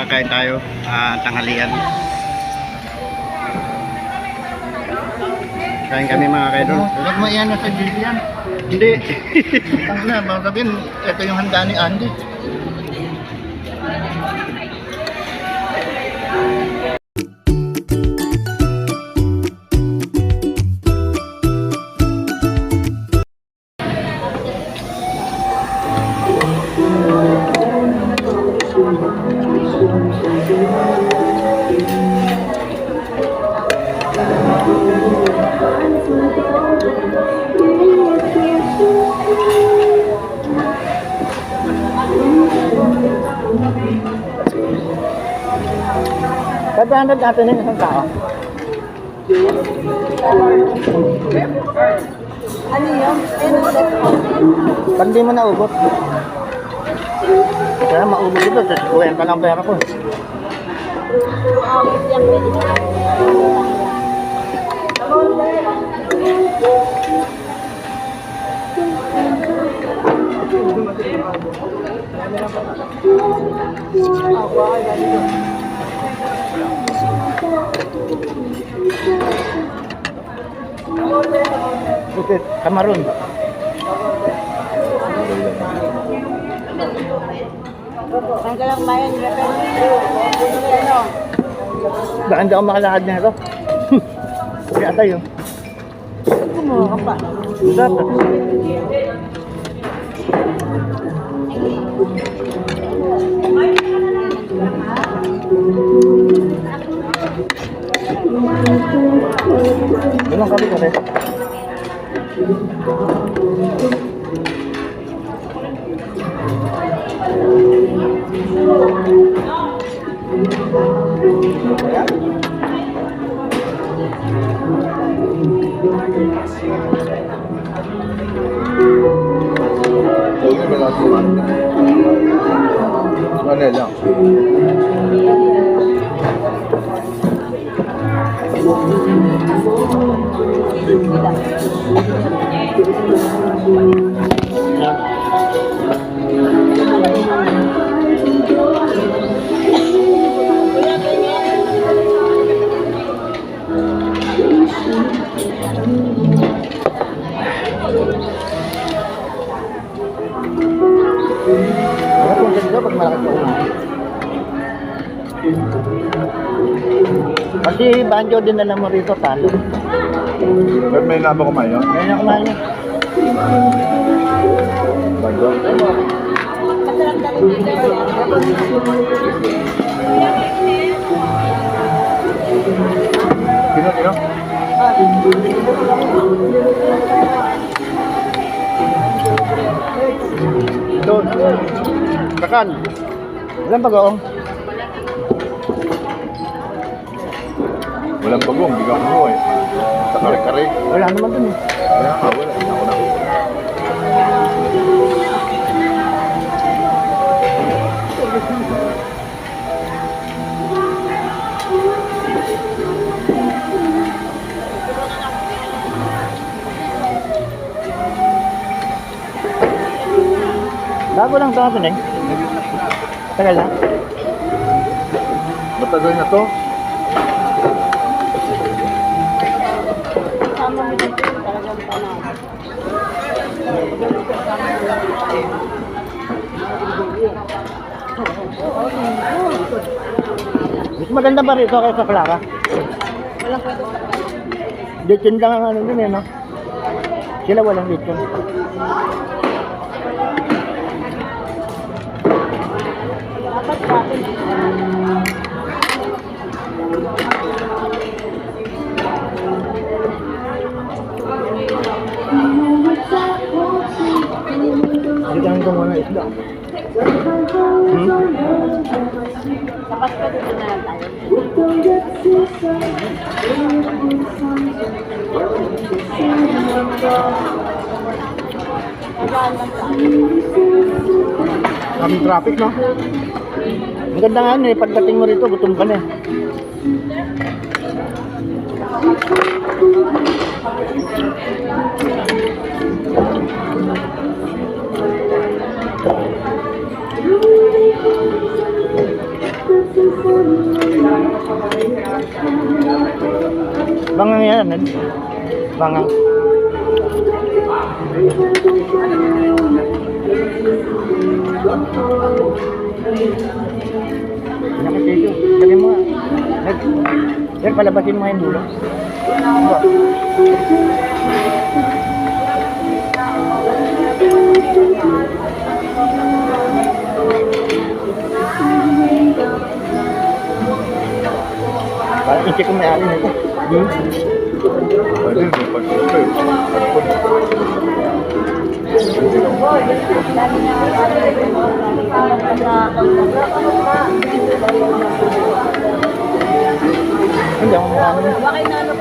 kain tayo tanghalian. Kain kami mga kaidol. Huwag mo iyan sa Julian. Hindi. Ang na, mga sabihin, ito yung handa ni Andy. $500 natin yung isang tao. Ano yun? Pag di mo naubot. Kaya maubos ito, kasi kuwenta ka lang pera ko. Bukit Kamarun. Saan ka lang bayan? Ano? Baka hindi ako makalakad na ito. Kaya tayo. Kumuha ka pa. Dapat. Ilang kami ka rin? Ano lang? Ano kung saan ka pag malaki ka umahin? Kasi banjo din na mo rito, talo. Ba't may naba kumain yun? Ngayon na kumain niya. Bago? Kino? Ito. Kakan. Walang bagoong. Walang bagong, hindi ka kumuha eh. Sa kare-kare. Wala naman dun eh. Kaya nga, wala. Ako na. Bago lang ito natin eh. Tagal na. Matagal na to. Sama mo dito talagang panahon. Mas maganda ba rito kaysa Clara? Walang pwede sa Lechon lang ang ano dun eh, no? Sila walang lechon. dapat sa akin. Balikan ko muna isda. Dapat pa dito na lang tayo. Magaan lang sa akin. Kaming traffic, no? Ang ganda nga ano eh, pagdating mo rito, gutom ka na eh. Bangang yan, ano? Bangang. Nakasito. Sabi mo nga. Yan, palabasin mo yung dulo. Diba? Parang i-check ko may alin nito. Pwede, may pagkakita eh. Hindi ako mukha naman. Bakit na ano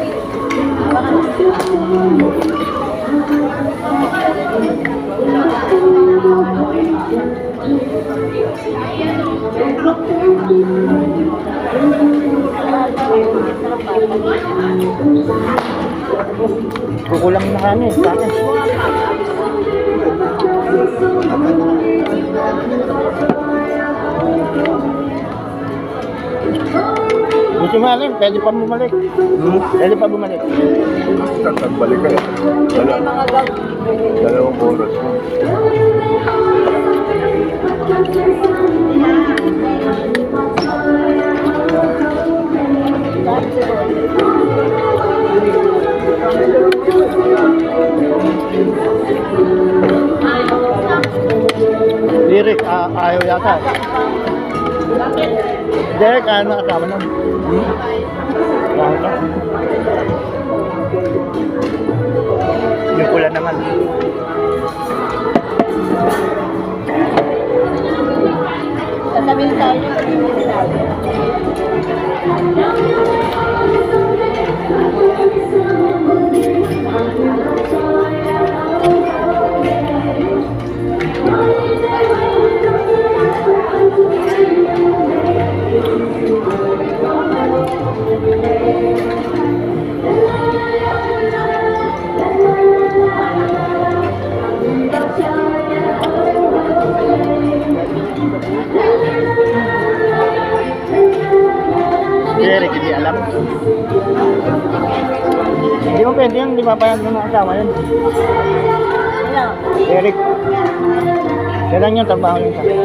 Kukulang na kami sa akin. Gusto mo alin, pwede pa bumalik. Pwede pa bumalik. Tagbalik ka lang. may mga gag. Dalawang oras. Lyric, ayaw yata. Derek, ano nakasama nun? Wala ka. Yung pula naman. Sasabihin tayo yung sabihin sinabi. Derek, hindi alam. Hindi mo pwede yun, di ba pa yung nakasama yun? Ano? Derek. Yan lang yung trabaho yun sa akin.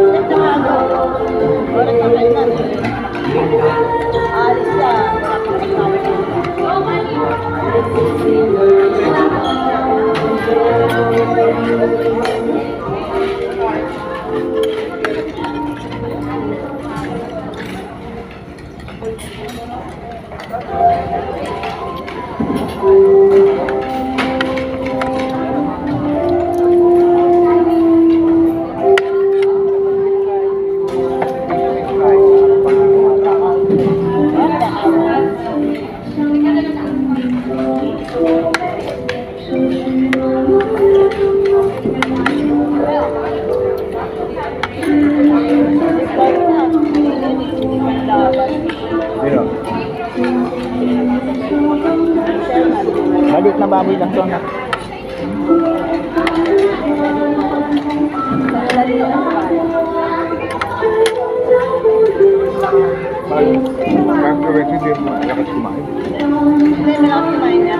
Oras na kayo na. Alis siya. Wala pang kasama. Sino? Balit na baboy lang to na. Kanto kasi hindi mo malakas kumain. Hindi, malaki kumain niya.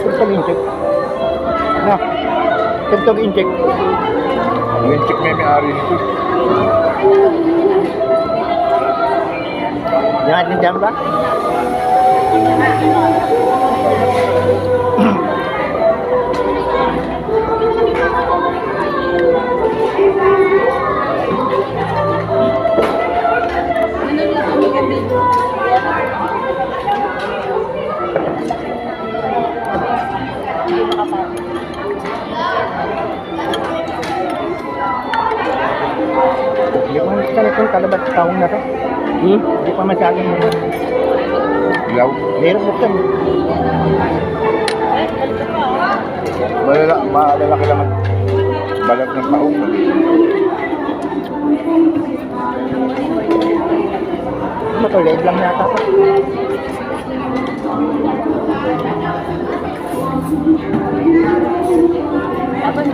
Tugtog-incheck. Na. Tugtog-incheck. Yung check may-ari nito. Yang atin dyan ba? Hindi ko masyadong itong kalabat sa taong na to. Hindi pa masyadong Ilaw. meron buksan. Malalaki lang ang balat ng taong. Matuloy lang yata ko. Tapos,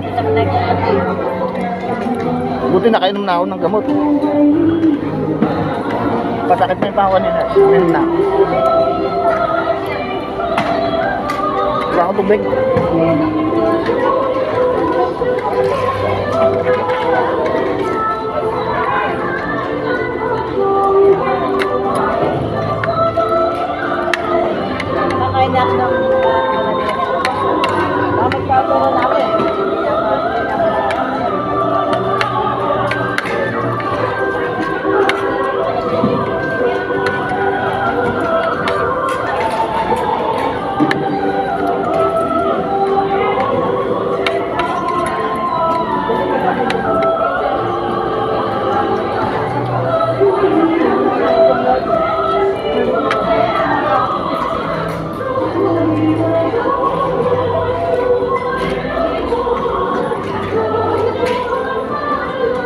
kita mo tayo. Buti nakainom na ako ng gamot. Pasakit na yung pangawan nila. Inom na. Wala akong tubig. Kakain na ako ng magpapalo na ako eh.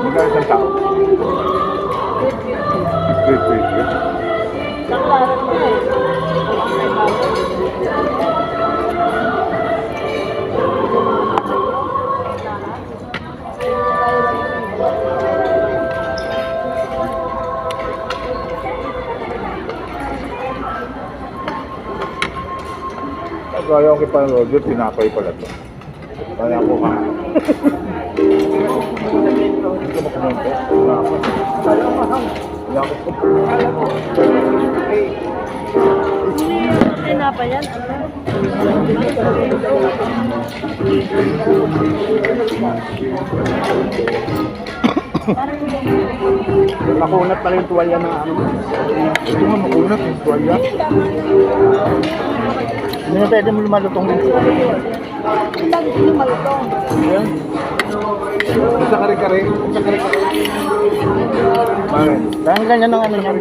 Magkano isang tao? Wait. Naklaran ko eh. Ang may bago. Kaya ko pa Roger, tinapay pala to. Kaya ko ha. Hindi ko makumunta. Kaya ko. Hindi pa yan. Makunat pala yung tuwalya ng ano. Ito nga makunat yung tuwalya. Hindi na pwede mo lumalutong dito. Ilang hindi malutong. Ayan. Isa kare-kare. Bakit? Kaya ganyan ng ano niyan.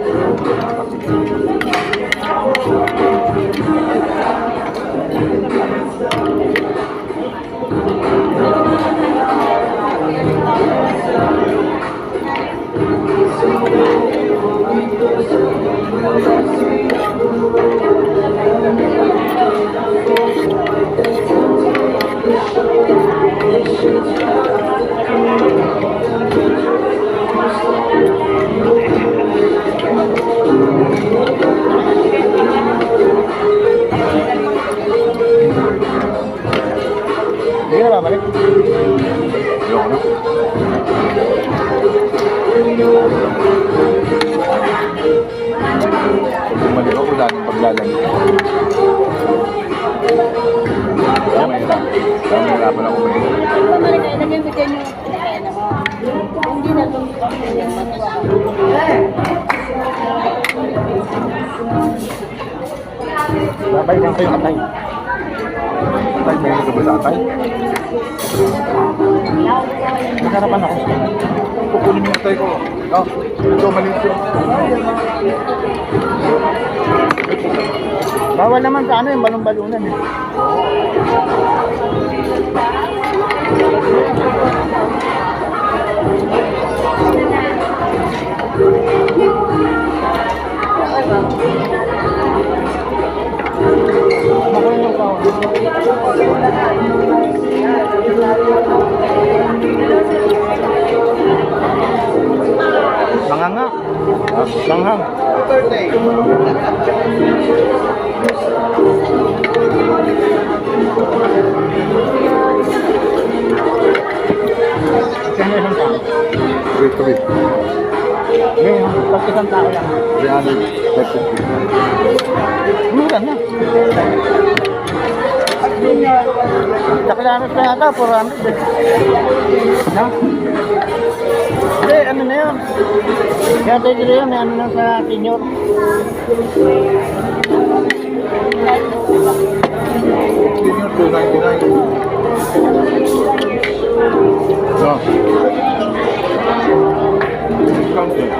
Hindi ka na babalik. Ayoko na. Bumalik ako laging paglalamig. Kaya mahirapan ako may. Ito na rin kayo. Lagyan mo dyan yung pinakain mo. Hindi na itong Babay lang kayo katay. Tay, may ka ba sa atay? Nasarapan ako. Kukunin mo yung tay ko. Oh, ito maliit yun. Bawal naman sa ano yung balon-balunan eh. Makuha yung tao. Manganga. Langhang. Kaya isang tao. Wait. Ngayon, pag isang tao lang. 300. Mura na. Nakilanos na yata, 400 eh. No? Hindi, ano na yun? Kaya tayo dito yun, may ano na sa senior. Senior 299. No. Discount yun.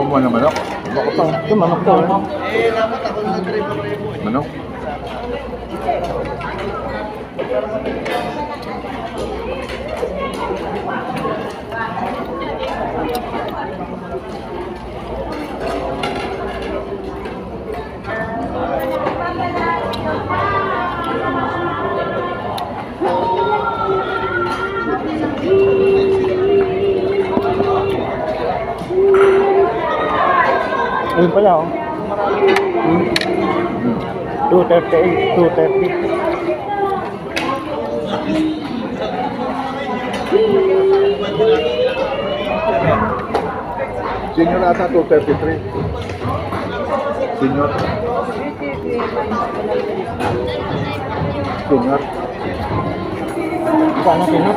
kumuha ng manok. Baka pa. Ito, manok to. Eh, dapat ako na nag-rebo-rebo eh. Manok. Ayun pala, oh. 238, 230. Senior ata 233. Senior. Senior. Paano sino?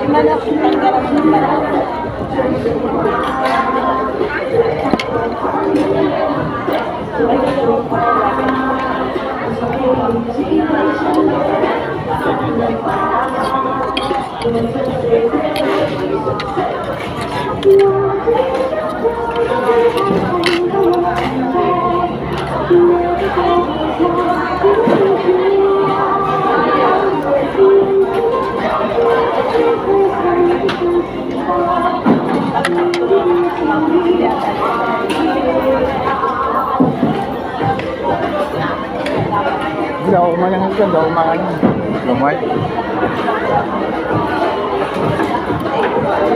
Manok, tanggalan mo ng manok. Hindi ako kumalangan dyan, hindi ako kumalangan. Lumay.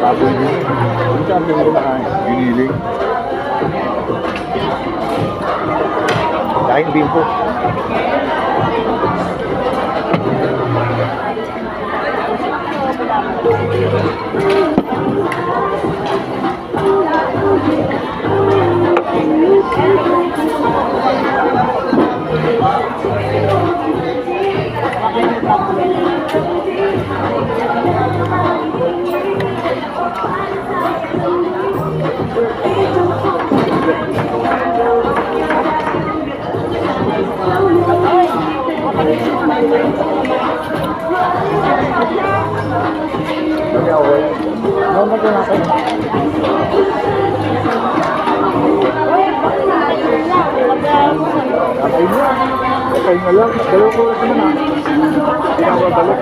Baboy din. Hindi ka hindi ko makain. Giniling. Dahil bimpo. Kasi ako eh. Ano ba ito natin? Kapay mo. Kapay nga lang. Dalawa ko ito na. Hindi ako dalawa.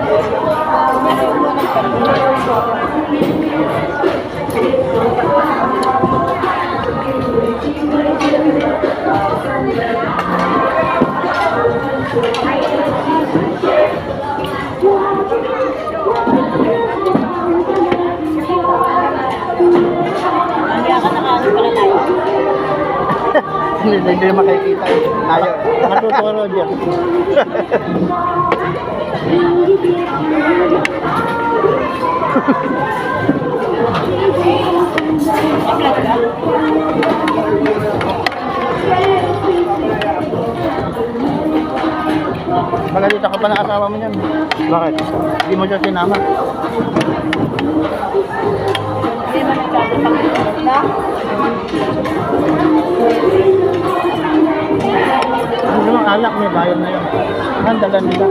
Kaya ka nakaano pala tayo. Hindi na makikita. Ayaw. Matuto ka, Roger. Magalita ka pa ng asawa mo niyan. Bakit? Hindi mo siya sinama. Hindi man nagkakapag na. Ano namang alak, may bayad na yun. Handalan nila.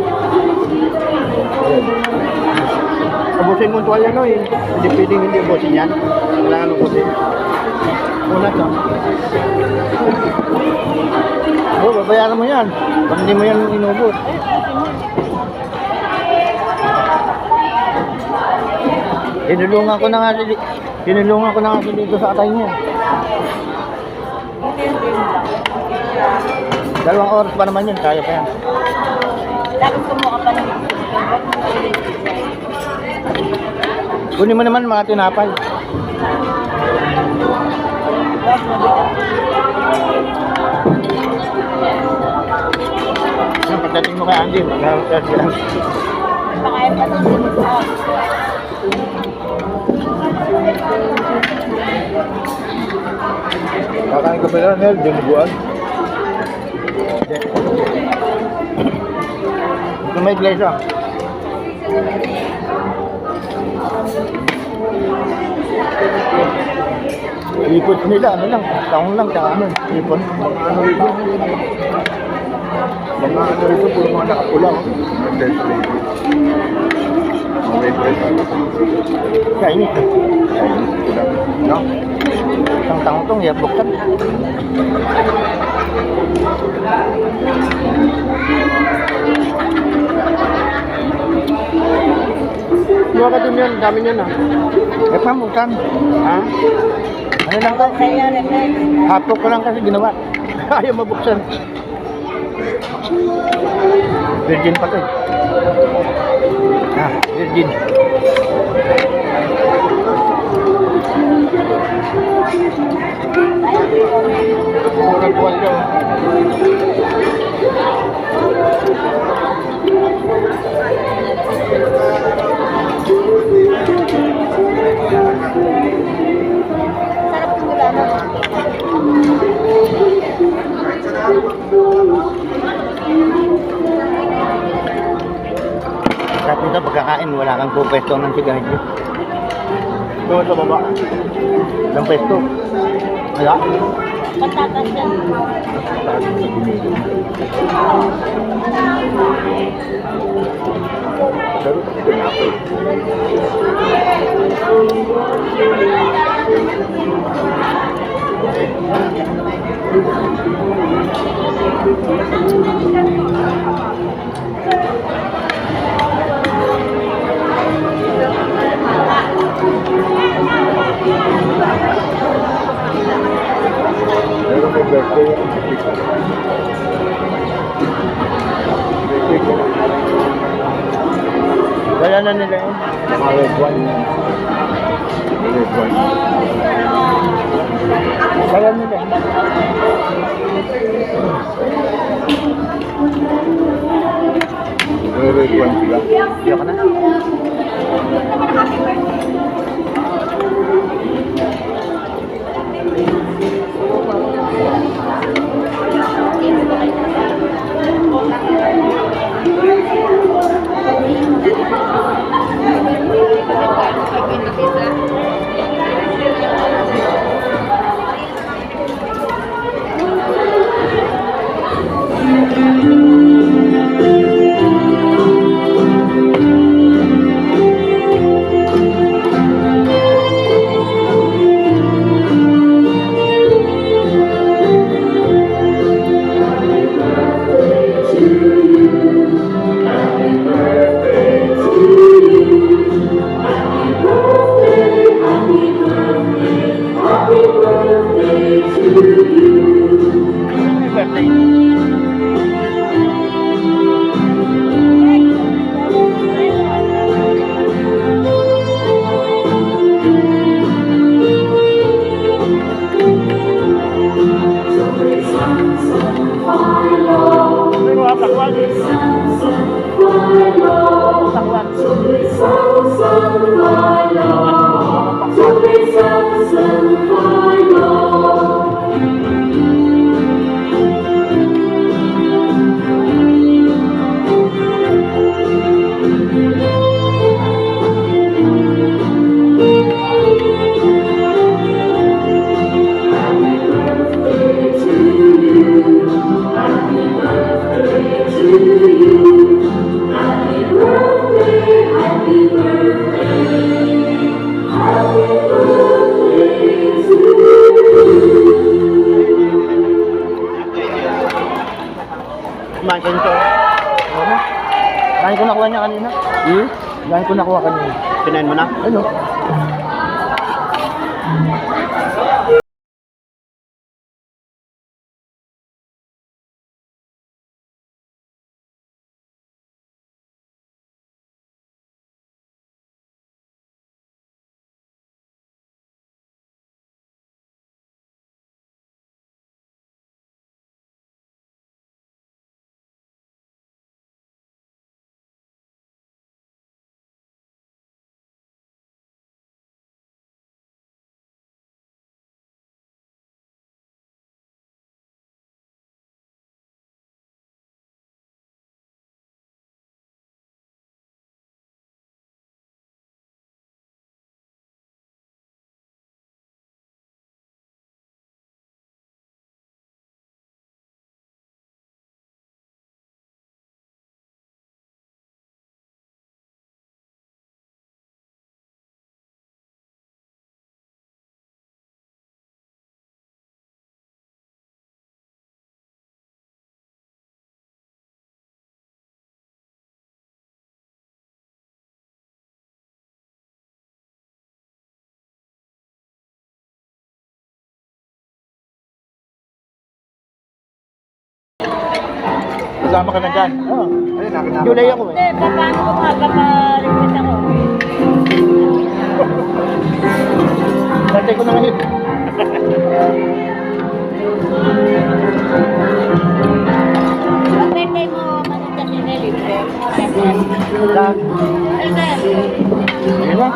Abusin mo tuwalya no eh. Hindi pwedeng hindi abusin yan. Kailangan abusin. Una to. Oo, babayaran mo yan. Pag hindi mo yan inubos. Tinulungan ko na nga si dito sa atay niya. Dalawang oras pa naman yun, kaya pa yan. Dapat kumuha ka pa ng Kunin mo naman mga tinapay. Pagdating mo kay Andy, mag-harap siya. Pakain pa doon. Kakain ka ba na, Nel? Dinuguan? Ito may iglesia. Ipot nila, ano lang, taong lang, tsaka ano, ipon. Ano rito? Mga ano rito, puro mga nakapula. Mga dead lady. Mga red red. Chinese. Chinese pula. No? Isang taong itong, iya buksan. Mga ka din yan, dami yan ah. Eh, ma'am, buksan. Ha? Ano lang to? Kaya reflex. Hapok ko lang kasi ginawa. Ayaw mabuksan. Virgin pa to eh. Ah, virgin. Murang buwan ko. Sarap yung gulano. Sarap nito pagkakain, wala kang pupwesto ng sigarilyo. Doon sa baba. Ilang pwesto? Wala? Patatas yan. Pero tinapay. Pero may birthday yung birthday ko. Wala na nila yun. Mga red wine. Red wine. Wala nila yun. May red wine sila. Iyo ka na. May birthday. May mga takwan. Takwan. Kumain ka nito. Ano? Dahil ko nakuha niya kanina. Dahil ko nakuha kanina. Kinain mo na? Ano? Kasama ka na dyan. Oo. Ayun, nakita. July ako eh. Hindi, paano ko nga papaligpit ako? Birthday ko na ngayon. Ang birthday mo, manong kasi nilibre. Lang. Ay, sir. Ayun na.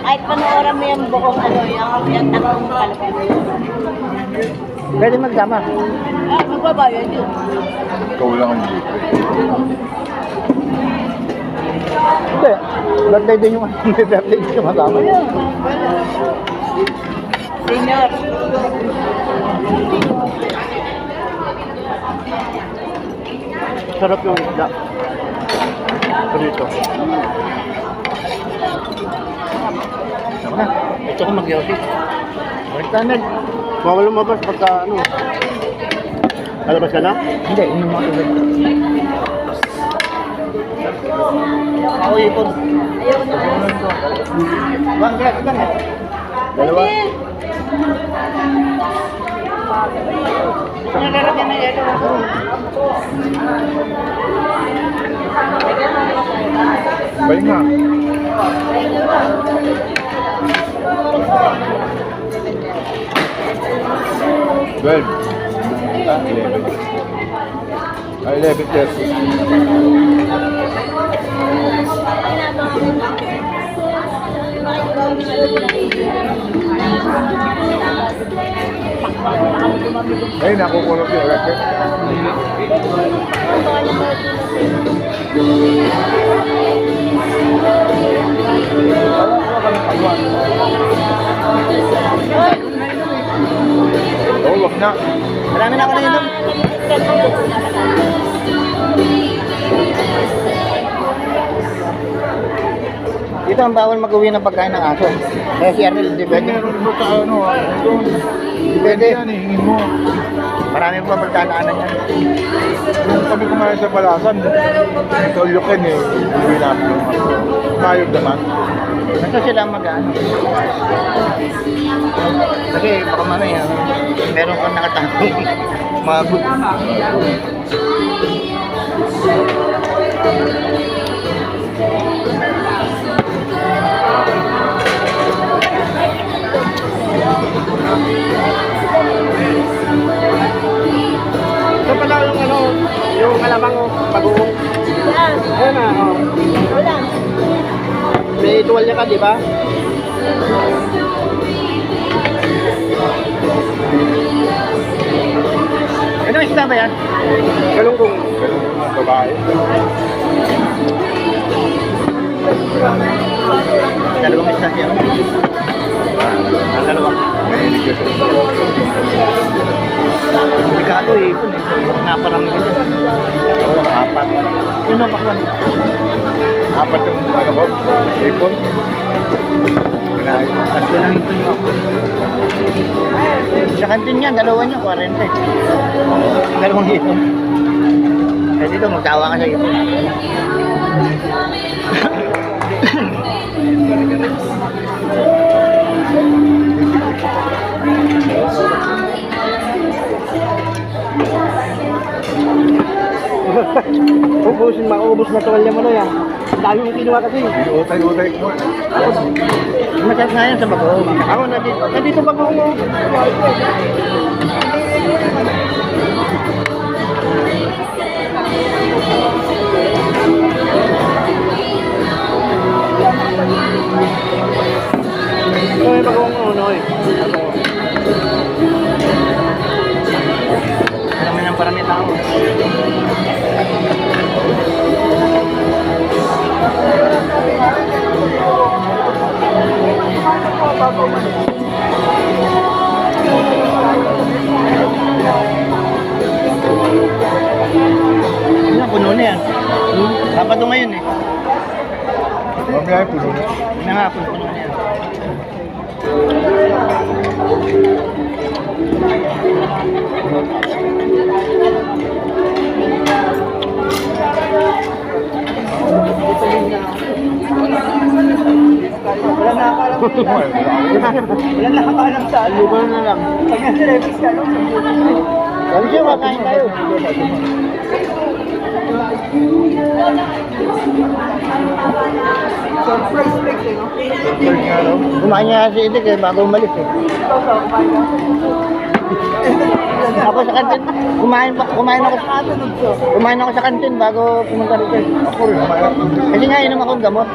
Kahit panoorin mo yung buong ano, yung tatlong kalapit. Pwede magsama. Ah, magbabayad yun. Ikaw lang ang libre. Hindi. Birthday din yung may birthday din yung masama. Ayun. Senior. Sarap yung isda. Prito. Ako na. Ito ko mag-yosi. Balik ka na. Bawal lumabas pagka ano. Lalabas ka na? Hindi, inom mo tubig. Ako ipon. Ayun na. Bang, kaya ka na. Dalawa. Nalalagyan na yelo. Balik nga. Well, 11. 11:30. Ay, nakukulog yung racket. Oo, wag na. Marami na ako nainom. Dito ang bawal mag-uwi ng pagkain ng aso. Kaya si Arnel, di pwede. Meron mo sa ano, doon. Depende yan eh, hingin mo. Marami pa pagkakaanan yan. Nung kami kumain sa Palasan, tolyokin eh. Hindi namin yung mayog naman. Basta sila mag-ano. Kasi baka mamaya, meron kang nakatangong magut. Ito pala yung ano, yung kalabang pag-uong. Yan. Ayun na, oh. Wala. May tuwalya ka, di ba? Ano isda ba yan? Galunggong. Ganun yung babae. Dalawang isda siya. Ang dalawang. Mahilig yun. Delikado eh. Ipon eh. Naparami ka dyan. Oo, apat. Yun ang pakwan. Apat yung ano ko, ipon. Kinain. Tatlo lang ito nyo ako. Sa kantin niya, dalawa niya, 40. Dalawang ipon. Kaya dito, magtawa ka sa ipon. Ubusin, makaubos na tuwalya mo na yan. Dami mong kinuha kasi. Utay-utay ko. Masarap nga yan sa bago. Ako nandito bago mo. Ito may bagong uno eh. Marami ng parami tao. Yan, puno na yan. Dapat ito ngayon eh. Mamaya ay puno na. Yun na nga, puno na yan. Wala na akalang wala na akalang sa ano. Lugar na lang. Pag nasa-revis ka, no? Sabi siya, makain tayo. Surprise nga raw. Kumain niya si Idik eh, bago umalis eh. Ako sa kantin, kumain ako sa kantin bago pumunta rito eh. Ako rin, kumain. Kasi nga inom akong gamot.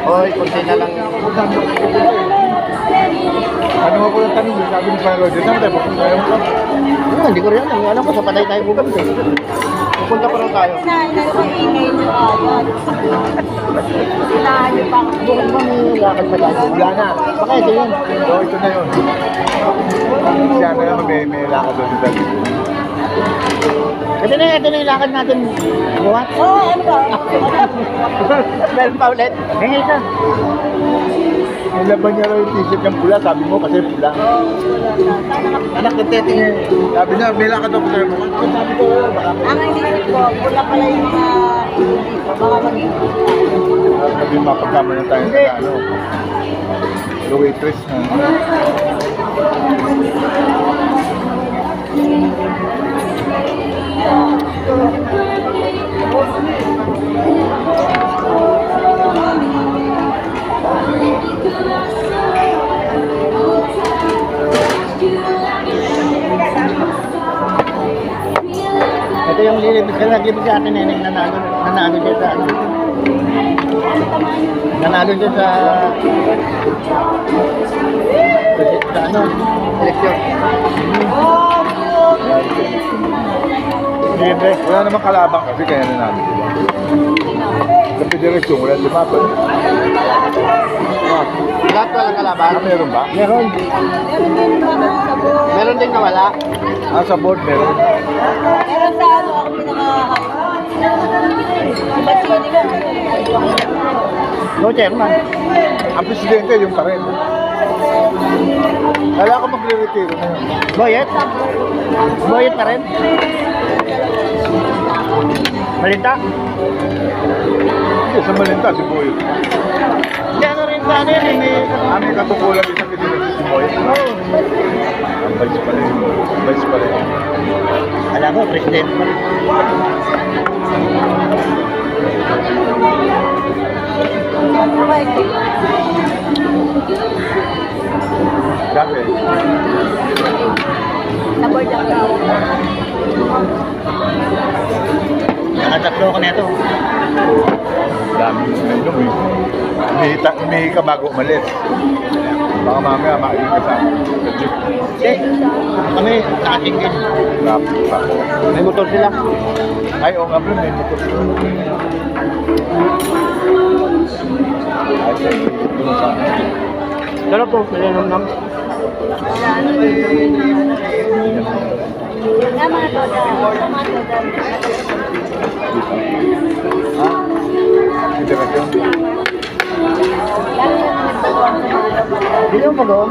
Hoy, kunti na lang. Ano ako yung tanong, sabi ni Paro, dito naman tayo, papunta tayo mo. Hindi ko rin alam. Alam ko sa patay tayo pupunta eh. Pupunta pa rin tayo. Ingay nyo agad. Sinahan nyo pa. Bukod ba may lakad pa tayo? Wala na. Baka ito yun. So, ito na yun. Siya na naman, may lakad doon sa dali. Ito na yung lakad natin. Buhat. Oo, ano ba? Meron pa ulit. Ngayon isa. Nilaban niya raw yung t-shirt ng pula, sabi mo kasi pula. Anak ng tete niya. Sabi niya, may lakad daw po tayo. Sabi ko, baka Ang inisip ko, pula pala yung dito. Baka maging sabi mapagkama na tayo sa ano. The waitress na. Ito yung lilibig sa akin neneng nanalo siya sa ano. Nanalo siya sa ano, eleksyon. Libre. Wala namang kalabang kasi kaya na namin. Sa federasyon, wala lumaban. Lahat walang kalaban. Meron ba? Meron. Meron din nawala. Sa board meron. Meron sa ano ako ba't siya nila? No chairman. Ang presidente yung pa rin. Kala ko magre-retiro na yun. Boyet? Boyet pa rin? Malinta? Hindi, sa Malinta, si Boy. Hindi ano rin sa ano yun, may... May katukulan din sa federasyon si Boy. Ang vice pa rin. Vice pa rin. Alam mo, president pa rin. Dati. Sa board ang tao. Nakatatlo ko na ito. Dami nandun eh. Umihi ka bago umalis. Baka mamaya makain ka sa jeep. Kami taking din. May motor sila. Ay, oo nga bro, may motor. Ay, sa doon sa Sarap po, pinanamnam. Mga mga toda. federasyon. Hindi mo mag-oom?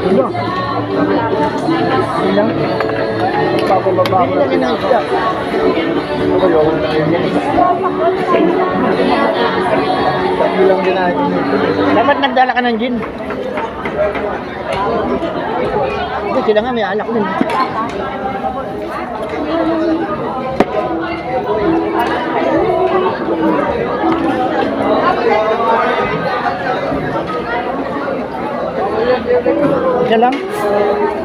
Hindi. Hindi lang. Bababa Hindi lang yung isda. Ako yung tatlo lang din natin ito. Dapat nagdala ka ng gin. Hindi, sila nga may alak din. Isa lang.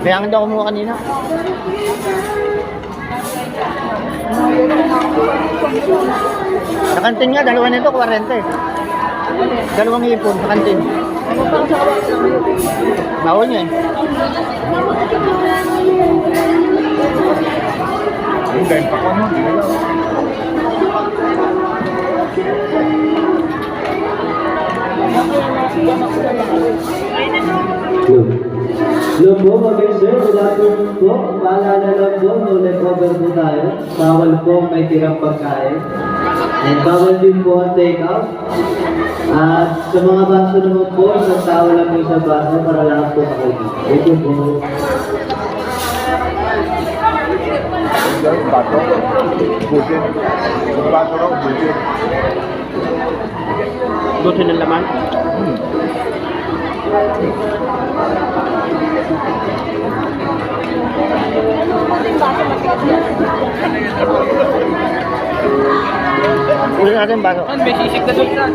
Kaya nga daw kumuha kanina. Sa kantin nga, dalawa nito, 40 eh. Dalawang hipon sa kantin. Bawal niya eh. Ayun, dahil pa ko no, hindi na lang. Hello po, mga sir. Good afternoon po. Paalala lang po, no leftover po tayo. Bawal po may tirang pagkain. And bawal din po ang take-out. At sa mga baso naman po, isang tao lang po sa baso para lahat po makikita. Ito po. Yung bato. Busin. Yung bato raw, busin. Gusto ng laman. Uli natin baso. May sisig na doon yan.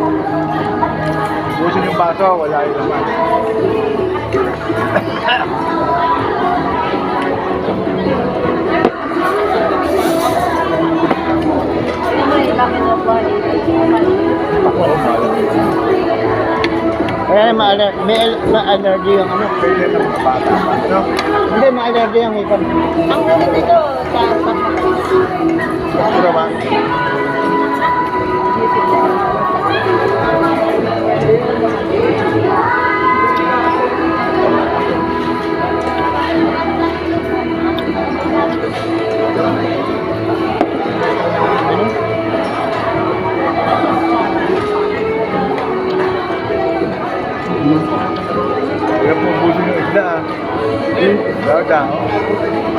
Busin yung baso, wala yung laman. Kaya ma-allergy yung ano. Pwede ng mga bata. No? Hindi, ma-allergy yung ipon. Ang ulit dito sa Pura ba? Kaya po busin yung isda ah. Daw.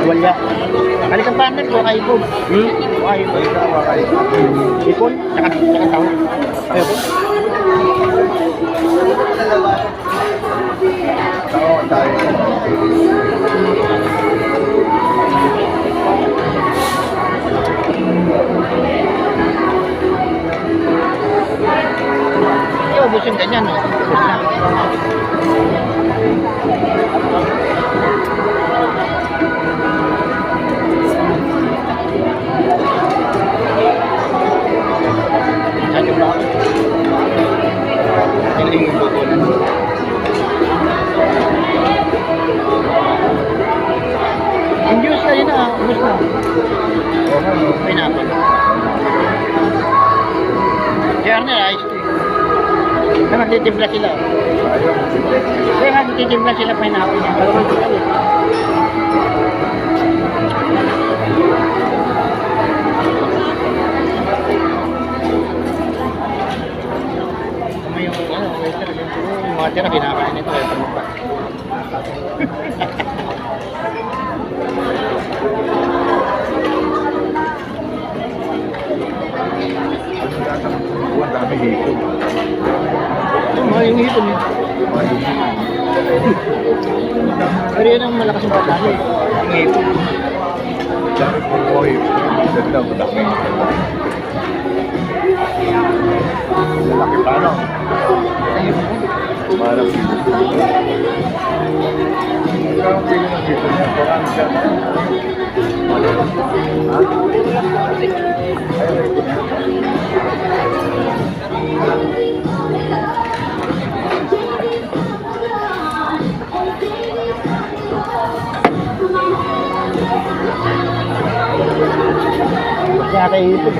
Wala. Balik ang partner ko kay Bob. Kay Balik na ba kayo? ipon, saka taon. Ayun. Tao tayo. Hindi, ubusin ganyan. Ubus na. Ano ba? Galing yung bukol. Yung juice na yun ah, ubus na. Pineapple. Kaya na, ice tea. Kaya magtitimpla sila. Kaya magtitimpla sila pineapple niya. Pero magtitimpla. Kama yung ano, waiter, yung mga tira kinakain nito kaya pamukha. Ang dami hipon. Mga yung hipon eh. Pero yun ang malakas ng patani. Yung hipon. Dami po po hipon. Ganda, madami. Lalaki pa no? Parang ikaw ang pili ng hipon niya. Parang siya. Ha? Ayaw hipon niya. Kaya tayo hipon.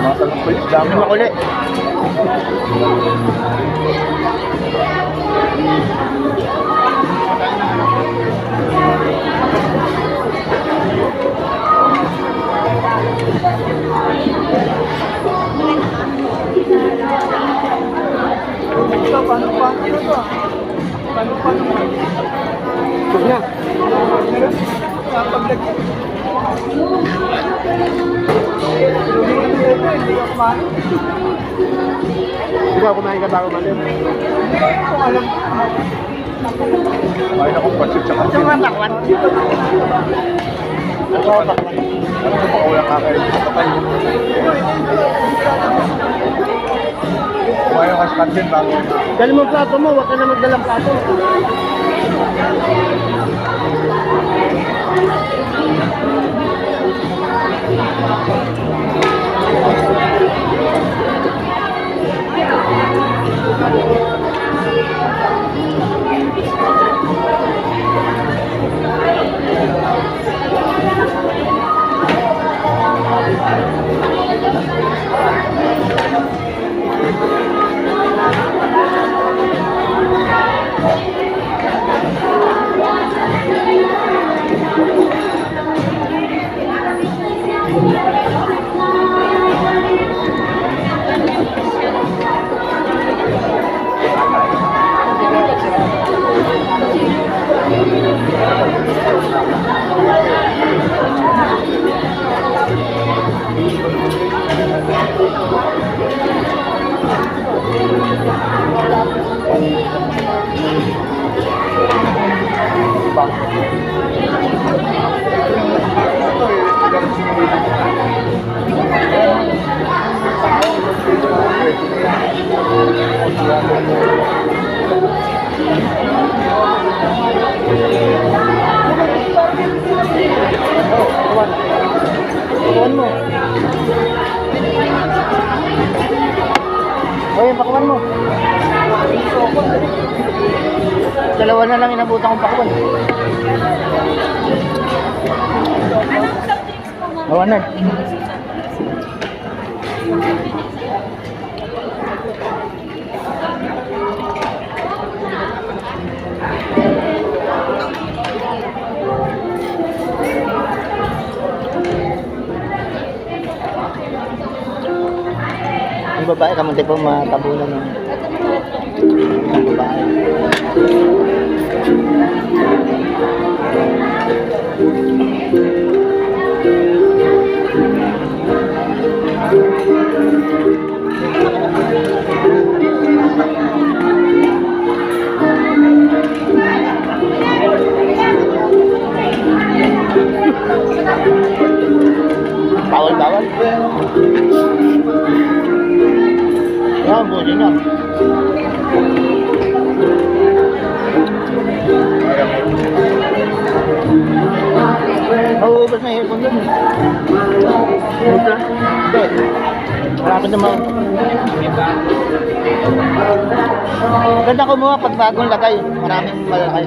Matanong ko yung dami. Ano makuli? Ito na. Ikaw kumain ka bago malim? Kumain akong pasit sa Ito kantin. nga bakwan. Ito nga bakwan. Ano ba baka walang kakain sa kapal? Kumain ka sa kantin bago. Dali mo plato mo, huwag ka na magdalang plato. Pakuan mo. Oy, pakuan mo. Dalawa na lang inabutan kong pakuan. Awanan. Yung babae, kamunti po matabunan ng babae. Bawal-bawal. Yan, buti na. Mauubos na hipon dun. Buta? Hindi. Marami naman. Ganda kumuha pag bagong lagay. Maraming malalakay.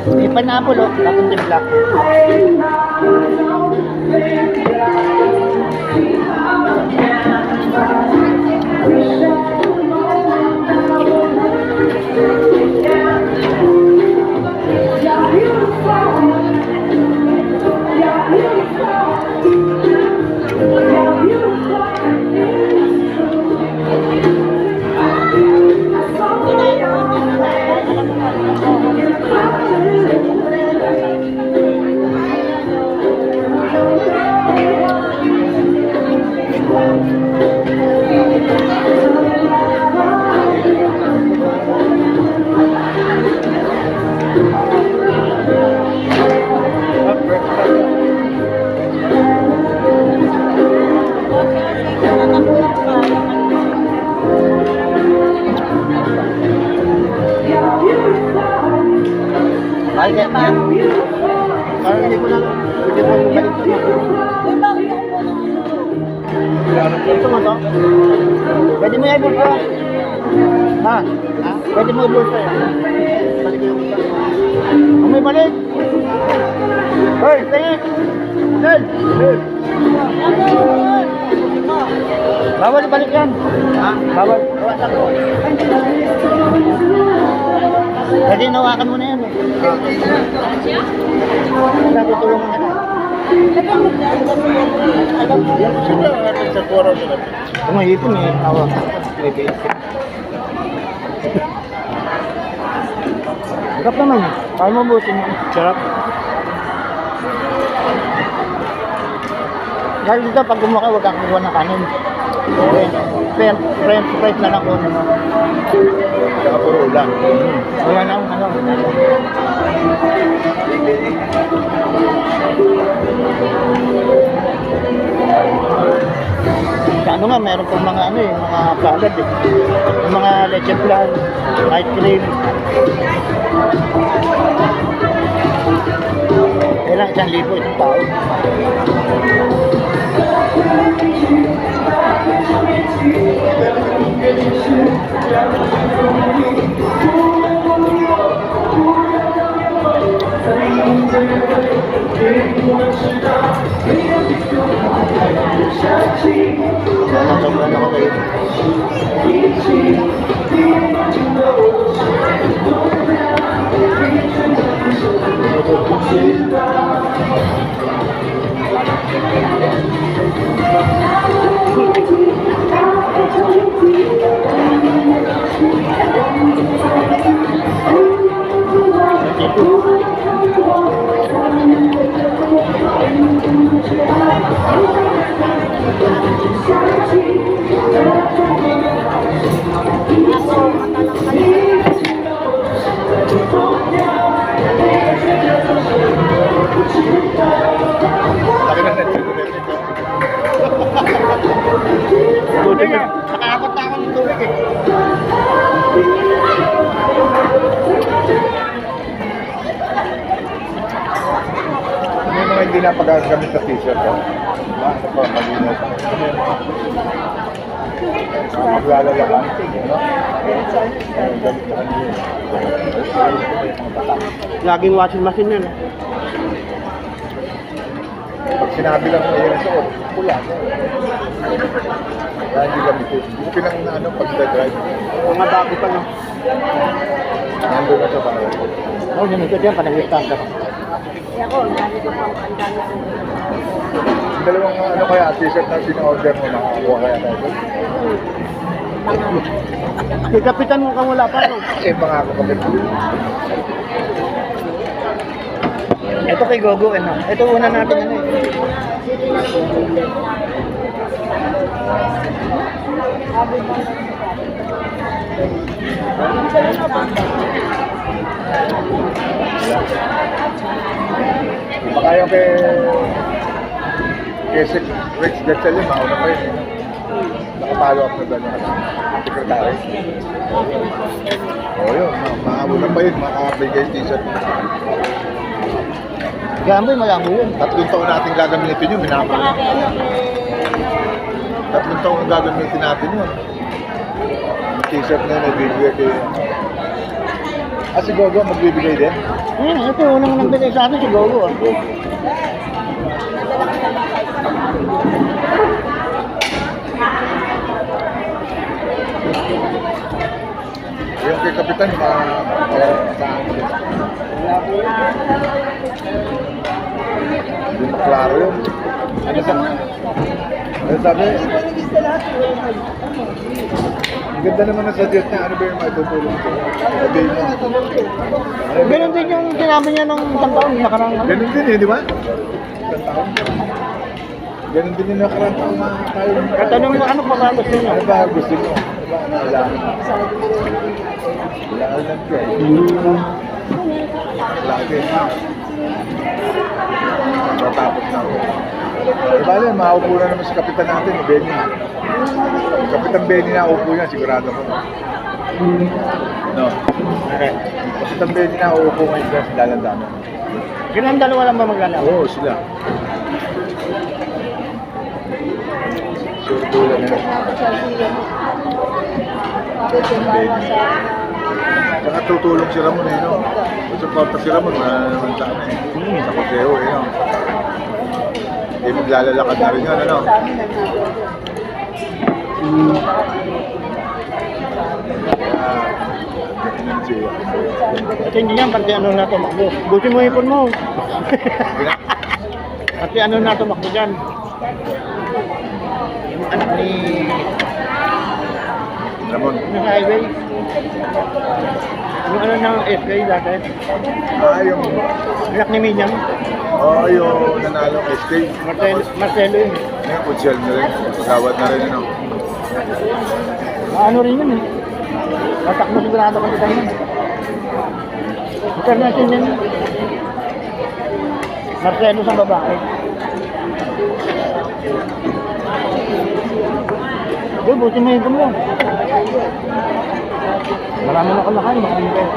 May pineapple oh, tapos yung black. Ay, kaya pa. Parang hindi ko na, hindi ko balik to. Ito mo to? Pwede mo yung bulsa. Ha? Pwede mo yung bulsa yan. Balik yung bulsa. Kung may balik. Hoy, tingin. Tingin. Bawal balik yan. Ha? Bawal. Pwede nawakan mo na yan. Natutulong mo na. Sa puro sila. Tumahipon eh. Awak. Sarap naman. Kaya mo butin mo. Sarap. Dahil dito pag gumuha huwag kang kuha ng kanin. French fries na lang ko. Saka puro ulan. Wala na akong ano. Sa ano nga, meron pong mga ano eh, mga salad eh. Yung mga leche flan, ice cream. Kailang 1,000 isang tao. Sobrang ako kayo. Laki na net. Tubig eh. Nakakakot na ako ng tubig eh. May mga hindi na pagkagamit sa t-shirt ko. Ano po, malinis. Maglalala ka. Laging washing machine yan. Pag sinabi lang na yan sa oras, pula. Kaya hindi gamitin. Bukin ang ano, pag-drive. Mga bago pa no. Nandun na sa bahay. Oo, ganito yan, panangistan ka. Kaya ako, nandito ko ang dami ko. Dalawang ano kaya, t-shirt na pina-order mo, nakakuha kaya tayo. Kay Kapitan mo kang wala pa no. Eh, mga ako kami. Ito kay Gogo, ano? Ito una natin ano eh. Baka yung kay Rex Gatchali, mauna pa yun. Nakapalo up na ba niya? Secretary. O yun, mauna pa yun, makabigay t-shirt. Gamboy, malabo yun. 3 taon natin gagamitin yun, minama. 3 taon gagamitin natin yun. Yung t-shirt na yun, nagbibigay kayo. Ah, si Gogo magbibigay din? Ito, unang nagbigay sa atin si Gogo. Yung kay Kapitan, sa akin. Hindi pa klaro yun. Ano sabi? Ang ganda naman na suggest niya, ano ba yung maitutulong ko? Sabihin mo. Ganun din yung sinabi niya nung isang taon, nakarang ano. Ganun din eh, di ba? Isang taon. Ganun din yung nakarang taon na tayo. Katanong mo ano pa ba gusto niyo? Ano ba gusto mo? Ano ba? Wala. Wala lang ko eh. Lagi. Matapos na ako. Bale, maupo na naman si Kapitan natin, Benny. Kapitan Benny na upo niya, sigurado ko. No. Okay. Kapitan Benny na upo ngayon sa dalan-dalan. Ganun dalawa lang ba maglalaro? Oo, sila. Sure tulan nila. Saka tutulong si Ramon eh, no? Suporta si Ramon, wala naman sa amin. Sa Coseo eh, no? Eh, maglalalakad na rin yun, ano? Kasi hindi yan, pati ano na tumakbo. Buti mo ipon mo. Pati ano na tumakbo dyan. Yung anak ni... Ramon. Yung highway. Yung ano ng SK dati. Ah, yung... Anak ni Minyang. Oo, yung nanalo SK. Marcelo yun. Yung kutsel na rin. Tawad na rin, ano? Ano rin yun eh. Matakbo sigurado kasi tayo yun. International yun. Marcelo sa babae. Uy, buti mo ito mo. Marami na kalakay, maraming kayo.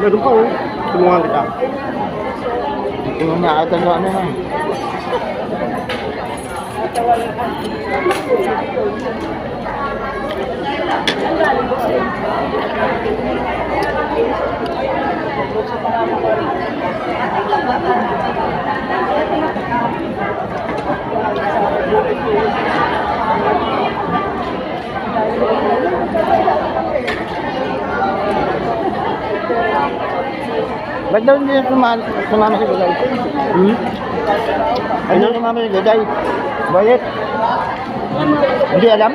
Meron pa oh. Tulungan kita. Hindi mo nakakita na ano na. Ba't daw hindi sumama si Guday? Ano sumama si Guday? Bakit? Hindi alam?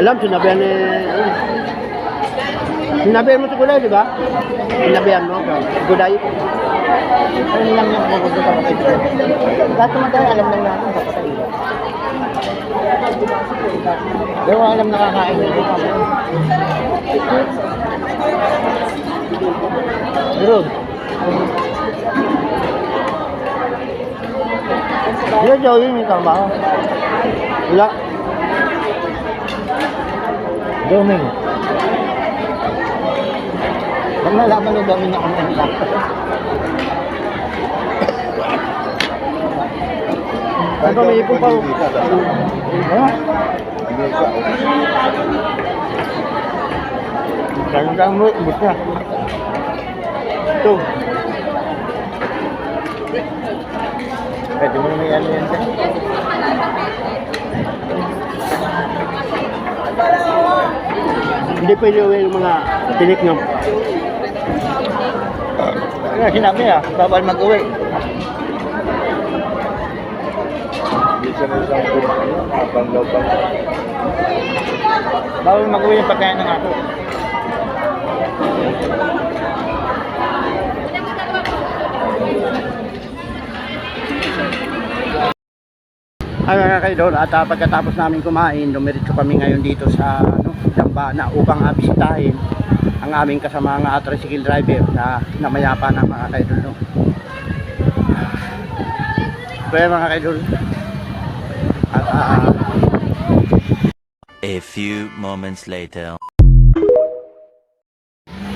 Alam, sinabihan ni... Sinabihan mo si Guday, di ba? Sinabihan mo, si Guday. Ano lang yung pupunta sa kapatid ko? Lahat naman tayo, alam lang natin sa kapatid ko. Di ba alam nakakain nito kami? Durog. Wala Joey, may trabaho. Wala. Doming. Pag nalaman ni Doming ako ng ilang. Ano ba may ipon pa? Ha? Kaya mo, ubus na. Ito. Pwede mo naman yan yan. Hindi pwede uwi yung mga tinik nyo. Kaya sinabi bawal mag-uwi. Isa na isang panlaw. Bawal mag-uwi yung pagkain ng ako. Ay mga kaidol, at pagkatapos namin kumain, dumiretso kami ngayon dito sa Dambana upang bisitahin ang aming kasamang tricycle driver na namayapa ng mga kaidol. No? Kaya mga kaidol, at A few moments later.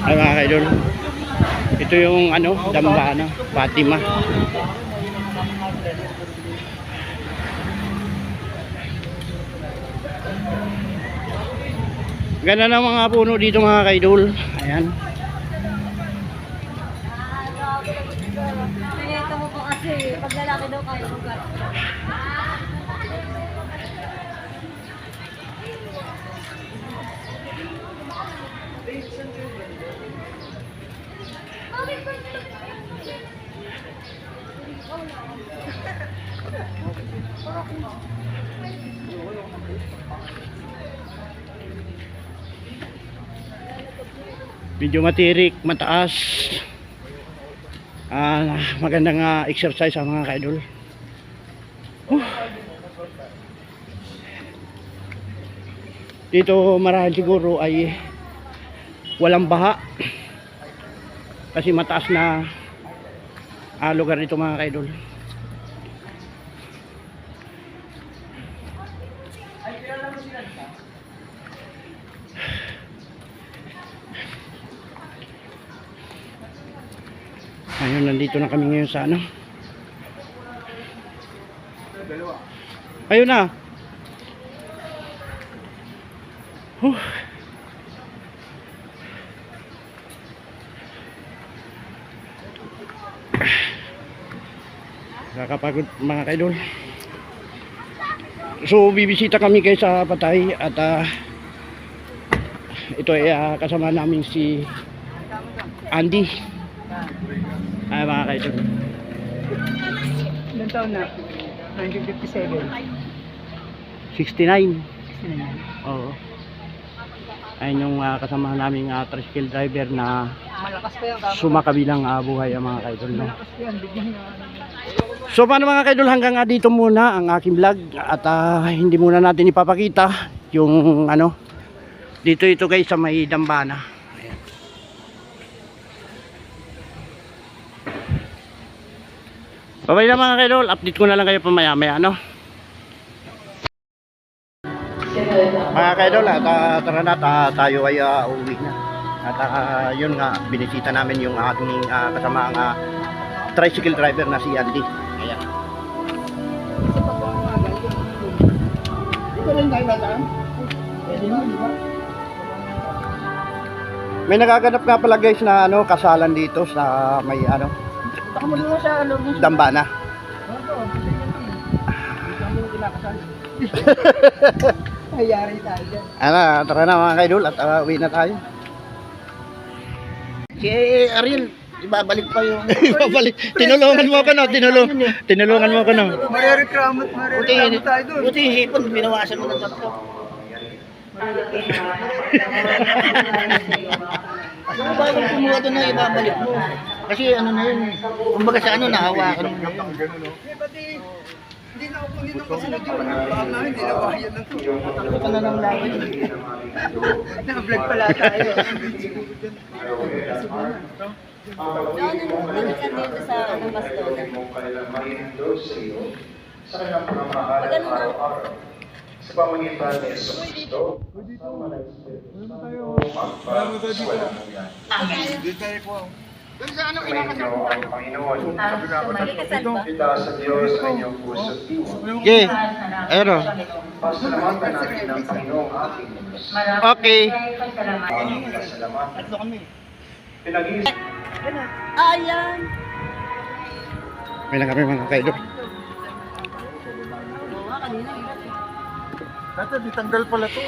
ay mga kaidol, ito yung Dambana, Fatima. Ganda ng mga puno dito mga kaidol. Ayan. Ito mo po kasi, pag lalaki daw kayo mag Medyo matirik, mataas. Magandang exercise ang mga kaidol. Dito marahil siguro ay walang baha kasi mataas na lugar dito mga kaidol. Ayun, nandito na kami ngayon sa ayun na. Nakakapagod mga kaidol. So bibisita kami kayo sa Patay at ito ay kasama namin si Andy. Ay mga kaidol. Ilang taon na? 1957. 69. Oo. Ayun yung kasama namin tricycle driver na Malakas pa yan. sumakabilang buhay ang mga kaidol. No? Malakas pa yan. Bigyan niya. So paano mga kaidol, hanggang dito muna ang aking vlog at hindi muna natin ipapakita yung dito ito guys sa may Dambana. Ayan. Bye-bye na mga kaidol, update ko na lang kayo pamaya-maya mga kaidol, at tara na tayo ay uuwi na at yun nga, binisita namin yung ating kasama ang tricycle driver na si Andy. Ayan. Dito rin tayo bataan? Pwede mo, di ba? May nagaganap nga pala guys na ano, kasalan dito sa may ano, Baka mo doon sa loob ng Dambana. Hayari tayo dyan. Ano, tara na mga kaidol at uwi na tayo. Si Ariel, ibabalik pa yung... ibabalik. Tinulungan mo ko no, tinulungan mo ko no. Marireklamo tayo doon. Buti hipon, binawasan mo ng tatlo. Ano ba yung kumuha doon na ibabalik mo? Kasi ano na yun, kumbaga sa ano, nahawakan mo. Hindi na ako kunin ng kasunod yung pagkakaroon namin, hindi na bahayan na to. Ito na lang lawin. Naka-vlog pala tayo. Noon, nagkakita dito sa anong Bastona. Sa pamagitan ni Jesus Cristo, Sumainyo ang Panginoon. Kita sa Diyos sa inyong puso at diwa. Okay, ayun o. Pasalamatan natin ang Panginoong ating Diyos. Okay. Ang pasalamatan. Pinag-iisip Ayan! May lang kami mga kaidol. Oo nga, kanina hirap eh. Dati, ditanggal pala to.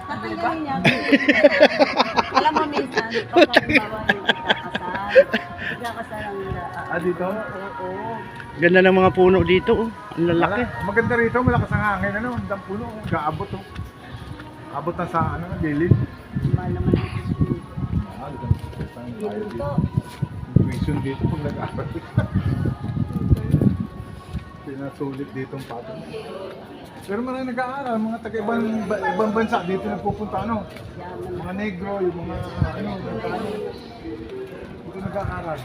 Tatanggalin niya. Alam mo minsan, pag halimbawa yung ikakasal ang Dito? oo. Ganda ng mga puno dito oh. Ang lalaki. Maganda rito, malakas ang hangin. Ano, ang dang puno. Gaabot oh. Abot na sa ano, gilid. Mahal naman ang dito. Tuition dito pag nag-aaral. Pinasulit ditong patong. Pero marami nag-aaral, mga taga-ibang bansa dito nagpupunta, ano? Mga negro, yung mga ano, dito nag-aaral.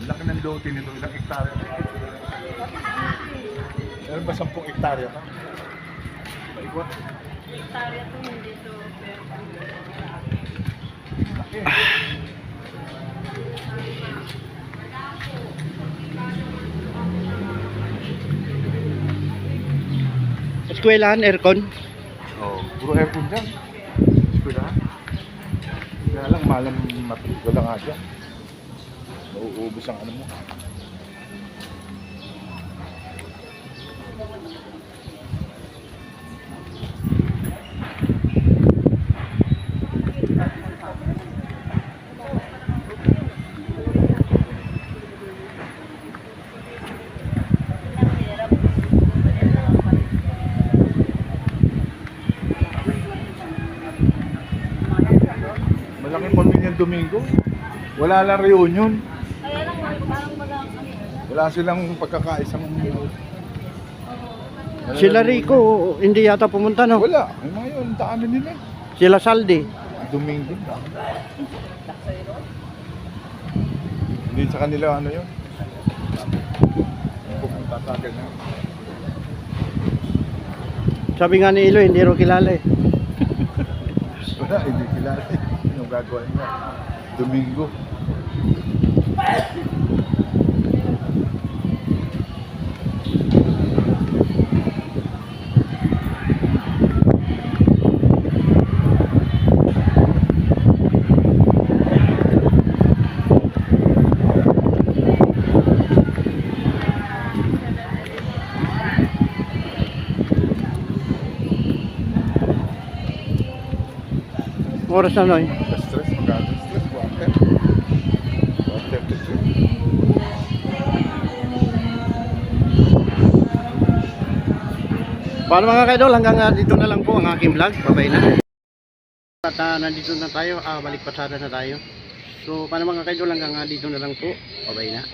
Laki ng lote nito, ilang hektarya. Meron ba 10 hektarya ka? Paikot. Hektarya to, hindi to. Laki. Eskwelahan, aircon. Oh, puro aircon dyan. Eskwelahan. Kaya lang, malam wala nga dyan. Mauubos ang ano mo. Malaking pamilyang Domingo. Wala lang reunion. Kaya lang, parang walang Wala silang pagkakaisang... Sila Rico, hindi yata pumunta no? Wala. May mga yun, daanan nila. Sila Saldi. Domingo. Hindi sa kanila ano yun. Pupunta sa akin na. Sabi nga ni Ilo, hindi ro kilala eh. Wala, hindi kilala. Yung gagawa niya. Domingo. Oras na noy. Stress, magkano stress. Water. Water to drink. Paano mga kaidol, hanggang dito na lang po ang aking vlog. Babay na. At nandito na tayo, balik pasada na tayo. So paano mga kaidol, hanggang dito na lang po. Babay na.